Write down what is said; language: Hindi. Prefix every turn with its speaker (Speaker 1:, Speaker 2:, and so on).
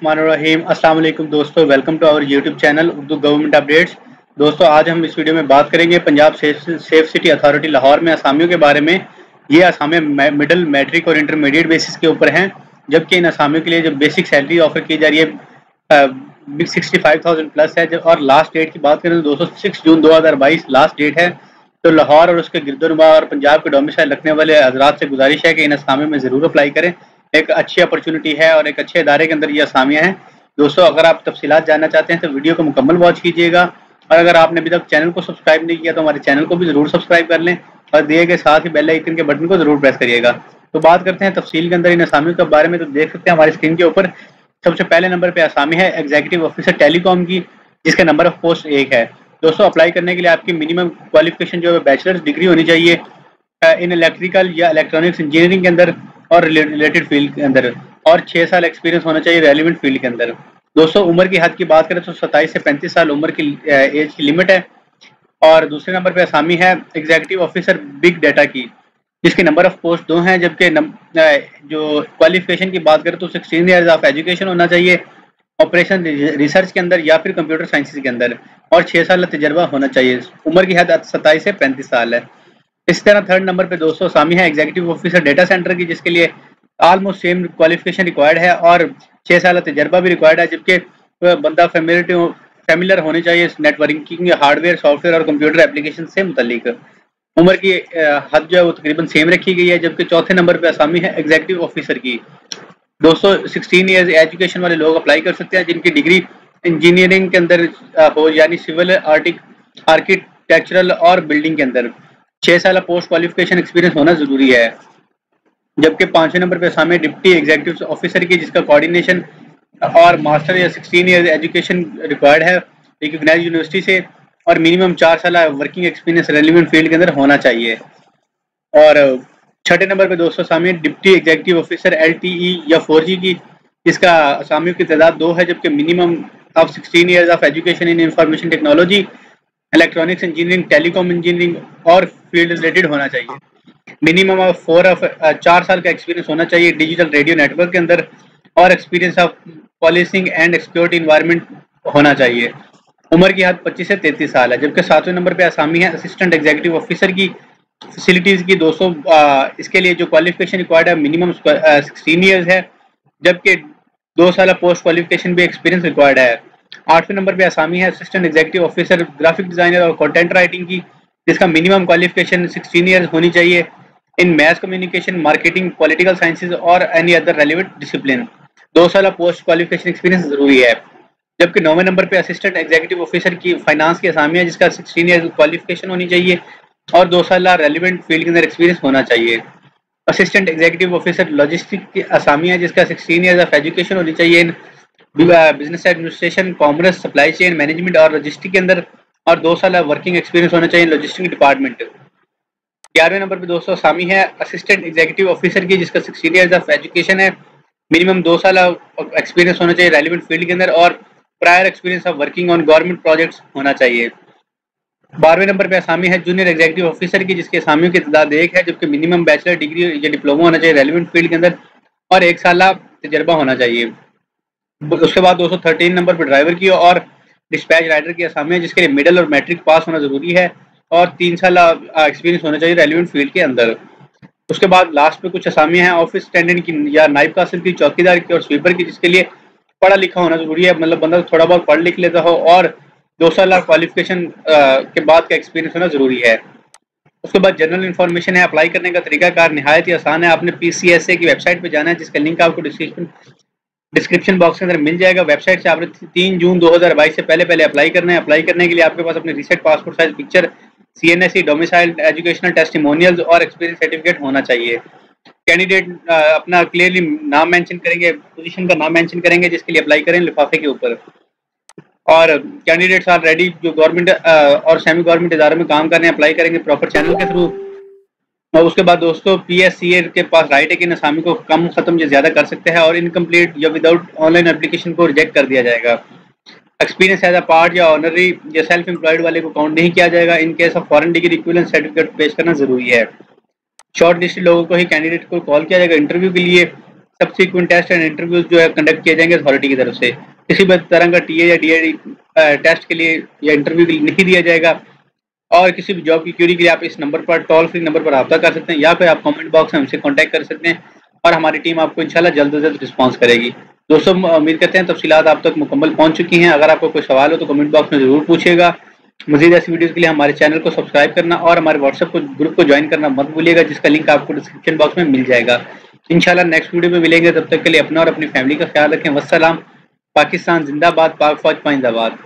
Speaker 1: बिस्मिल्लाहिर्रहमानिर्रहीम। अस्सलाम वालेकुम दोस्तों, welcome to our YouTube channel Urdu government updates. दोस्तों, आज हम इस वीडियो में बात करेंगे Punjab safe city authority Lahore में असामियों के बारे में। ये असामियाँ मिडिल, मैट्रिक और इंटरमीडिएट बेसिस के ऊपर हैं, जबकि इन असामियों के लिए जो बेसिक सैलरी ऑफर की जा रही है 65,000 प्लस है। और लास्ट डेट की बात करें तो दोस्तों 6 जून 2022 लास्ट डेट है। तो लाहौर और उसके गिरदोनुमा और पंजाब के डोमिसाइल रखने वाले हजरात से गुजारिश है कि इन असामियों में ज़रूर अप्लाई करें। एक अच्छी अपॉर्चुनिटी है और एक अच्छे इदारे के अंदर ये असामियाँ हैं। दोस्तों, अगर आप तफसीलात जानना चाहते हैं तो वीडियो को मुकम्मल वॉच कीजिएगा, और अगर आपने अभी तक चैनल को सब्सक्राइब नहीं किया तो हमारे चैनल को भी ज़रूर सब्सक्राइब कर लें और दिए गए साथ ही बेल आइकन के बटन को ज़रूर प्रेस करिएगा। तो बात करते हैं तफसील के अंदर इन असामियों के बारे में। तो देख सकते हैं हमारी स्क्रीन के ऊपर सबसे पहले नंबर पे असामी है एग्जीक्यूटिव ऑफिसर टेलीकॉम की, जिसका नंबर ऑफ पोस्ट 1 है। दोस्तों, अप्लाई करने के लिए आपकी मिनिमम क्वालिफिकेशन जो है बैचलर्स डिग्री होनी चाहिए इन इलेक्ट्रिकल या इलेक्ट्रॉनिक्स इंजीनियरिंग के अंदर और रिलेटेड फील्ड के अंदर, और 6 साल एक्सपीरियंस होना चाहिए रेलिवेंट फील्ड के अंदर। दोस्तों, उम्र की हद की बात करें तो 27 से 35 साल उम्र की एज की लिमिट है। और दूसरे नंबर पे असामी है एग्जीक्यूटिव ऑफिसर बिग डाटा की, जिसके नंबर ऑफ पोस्ट 2 हैं, जबकि जो क्वालिफिकेशन की बात करें तो 16 ईयर्स ऑफ एजुकेशन होना चाहिए ऑपरेशन रिसर्च के अंदर या फिर कंप्यूटर साइंसेज के अंदर, और 6 साल तजर्बा होना चाहिए। उम्र की हद 27 से 35 साल है। इस तरह थर्ड नंबर पे दोस्तों असामी है एग्जीक्यूटिव ऑफिसर डेटा सेंटर की, जिसके लिए ऑलमोस्ट सेम क्वालिफिकेशन रिक्वायर्ड है और 6 साल तजर्बा भी रिक्वायर्ड है, जबकि बंदा फेमिलियर होने चाहिए नेटवर्किंग, हार्डवेयर, सॉफ्टवेयर और कंप्यूटर एप्लीकेशन से मुतल्लिक। उम्र की हद जो है वो तकरीबन सेम रखी गई है। जबकि चौथे नंबर पे असामी है एग्जीक्यूटिव ऑफिसर की। दोस्तों, 16 ईयर्स एजुकेशन वाले लोग अप्लाई कर सकते हैं जिनकी डिग्री इंजीनियरिंग के अंदर हो, यानी सिविल, आर्किटेक्चरल और बिल्डिंग के अंदर। 6 साल पोस्ट क्वालिफिकेशन एक्सपीरियंस होना जरूरी है। जबकि 5वें नंबर पे असामी डिप्टी एग्जीक्यूटिव ऑफिसर की, जिसका कोऑर्डिनेशन और मास्टर या 16 ईयर्स एजुकेशन रिक्वायर्ड है रिकॉग्नाइज्ड यूनिवर्सिटी से, और मिनिमम 4 साल वर्किंग एक्सपीरियंस रेलिवेंट फील्ड के अंदर होना चाहिए। और छठे नंबर पे दोस्तों असामी डिप्टी एग्जीक्यूटिव ऑफिसर LTE या 4G की, जिसका असामियों की तादाद 2 है, जबकि minimum of 16 years of education in information technology, electronics engineering, telecom engineering और फील्ड रिलेटेड होना चाहिए। मिनिमम ऑफ 4 साल का एक्सपीरियंस होना चाहिए डिजिटल रेडियो नेटवर्क के अंदर, और experience of policing and security environment होना चाहिए। उम्र की हद 25 से 33 साल है। जबकि 7वें नंबर पे असामी है असिस्टेंट एग्जीक्यूटिव ऑफिसर की फैसिलिटीज़ की। दोस्तों, इसके लिए जो क्वालिफिकेशन रिक्वायर्ड है मिनिमम 16 ईयर्स है, जबकि 2 साल पोस्ट क्वालिफिकेशन भी एक्सपीरियंस रिक्वायर्ड है। 8वें नंबर पे असामी है assistant executive officer graphic designer और कंटेंट राइटिंग की, जिसका मिनिमम क्वालिफिकेशन 16 ईयर्स होनी चाहिए in math communication, marketing, political sciences और एनी अदर रेलिवेंट डिसिप्लिन। 2 साल पोस्ट क्वालिफिकेशन एक्सपीरियंस जरूरी है। जबकि 9वें नंबर पे असिस्टेंट एग्जीक्यूटिव ऑफिसर की फाइनेंस की असामी है, जिसका 16 ईयर्स क्वालिफिकेशन होनी चाहिए और 2 साल रेलिवेंट फील्ड के अंदर एक्सपीरियंस होना चाहिए। असिस्टेंट एग्जीक्यूटिव ऑफिसर लॉजिस्टिक की असामी है, जिसका 16 ईयर्स ऑफ एजुकेशन होनी चाहिए in business administration, commerce, supply chain management और लॉजिस्टिक के अंदर, और 2 साल वर्किंग एक्सपीरियंस होना चाहिए लॉजिस्टिक डिपार्टमेंट। 11वें नंबर पे दोस्तों असामी है असिस्टेंट एग्जीक्यूटिव ऑफिसर की, जिसका 16 ईयर्स ऑफ एजुकेशन है, मिनिमम 2 साल एक्सपीरियंस होना चाहिए रेलिवेंट फील्ड के अंदर, और prior experience of working on government projects होना चाहिए। 12वें नंबर पे असामी है जूनियर एग्जीक्यूटिव ऑफिसर की, जिसके असामियों की तादाद 1 है, जबकि मिनिमम बैचलर डिग्री या डिप्लोमा होना चाहिए रेलिवेंट फील्ड के अंदर, और 1 साल तजर्बा होना चाहिए। उसके बाद 213 नंबर पर ड्राइवर की और डिस्पैच राइडर की असामी है, जिसके लिए मिडिल और मैट्रिक पास होना जरूरी है, और 3 साल एक्सपीरियंस होना चाहिए रेलिवेंट फील्ड के अंदर। उसके बाद लास्ट में कुछ असामियाँ हैं ऑफिस अटेंडेंट की या नाइब कासिल की, चौकीदार की और स्वीपर की, जिसके लिए पढ़ा लिखा होना जरूरी है, मतलब बंदा थोड़ा बहुत पढ़ लिख लेता हो, और 2 साल क्वालिफिकेशन के बाद का एक्सपीरियंस होना जरूरी है। उसके बाद जनरल इन्फॉर्मेशन है। अप्लाई करने का तरीकाकार निहायत ही आसान है। आपने PCSA की वेबसाइट पे जाना है, जिसका लिंक आपको डिस्क्रिप्शन बॉक्स के अंदर मिल जाएगा। वेबसाइट से आपने 3 जून 2022 से पहले अप्लाई करना है। अप्लाई करने के लिए आपके पास अपने recent passport size picture, CNSE, domicile, educational testimonials और एक्सपीरियंस सर्टिफिकेट होना चाहिए। कैंडिडेट अपना क्लियरली नाम मेंशन करेंगे, पोजीशन का नाम मेंशन करेंगे जिसके लिए अप्लाई करें लिफाफे के ऊपर। और कैंडिडेट्स आर रेडी जो गवर्नमेंट और सेमी गवर्नमेंट इदारों में काम करने अप्लाई करेंगे प्रॉपर चैनल के थ्रू। और उसके बाद दोस्तों PSCA के पास राइट है कि इन असामी को कम खत्म या ज्यादा कर सकते हैं, और इनकम्प्लीट या विदाउट ऑनलाइन एप्लीकेशन को रिजेक्ट कर दिया जाएगा। एक्सपीरियंस एज अ पार्ट या ऑनरी या सेल्फ एम्प्लॉयड वाले को काउंट नहीं किया जाएगा। In case of foreign degree equivalent certificate पेश करना जरूरी है। शॉर्ट लिस्टेड लोगों को ही कैंडिडेट को कॉल किया जाएगा इंटरव्यू के लिए। सब्सिक्वेंट टेस्ट एंड इंटरव्यूज जो है कंडक्ट किए जाएंगे अथॉरिटी की तरफ से। किसी भी तरह का टीए या डीएडी टेस्ट के लिए या इंटरव्यू के लिए नहीं दिया जाएगा। और किसी भी जॉब की क्यूरी के लिए आप इस नंबर पर, टोल फ्री नंबर पर रब्ता कर सकते हैं, या फिर आप कमेंट बॉक्स में हमसे कांटेक्ट कर सकते हैं और हमारी टीम आपको इंशाल्लाह जल्द से जल्द रिस्पॉन्स करेगी। दोस्तों उम्मीद करते हैं तफसीलात आप तक मुकम्मल पहुंच चुकी हैं। अगर आपको कोई सवाल हो तो कमेंट बॉक्स में ज़रूर पूछिएगा। मज़ीद ऐसी वीडियोज़ के लिए हमारे चैनल को सब्सक्राइब करना और हमारे व्हाट्सएप ग्रुप को ज्वाइन करना मत भूलिएगा, जिसका लिंक आपको डिस्क्रिप्शन बॉक्स में मिल जाएगा। इंशाल्लाह नेक्स्ट वीडियो में मिलेंगे, तब तक के लिए अपना और अपनी फैमिली का ख्याल रखें। वस्सलाम। पाकिस्तान जिंदाबाद, पाक फौज पाइंदाबाद।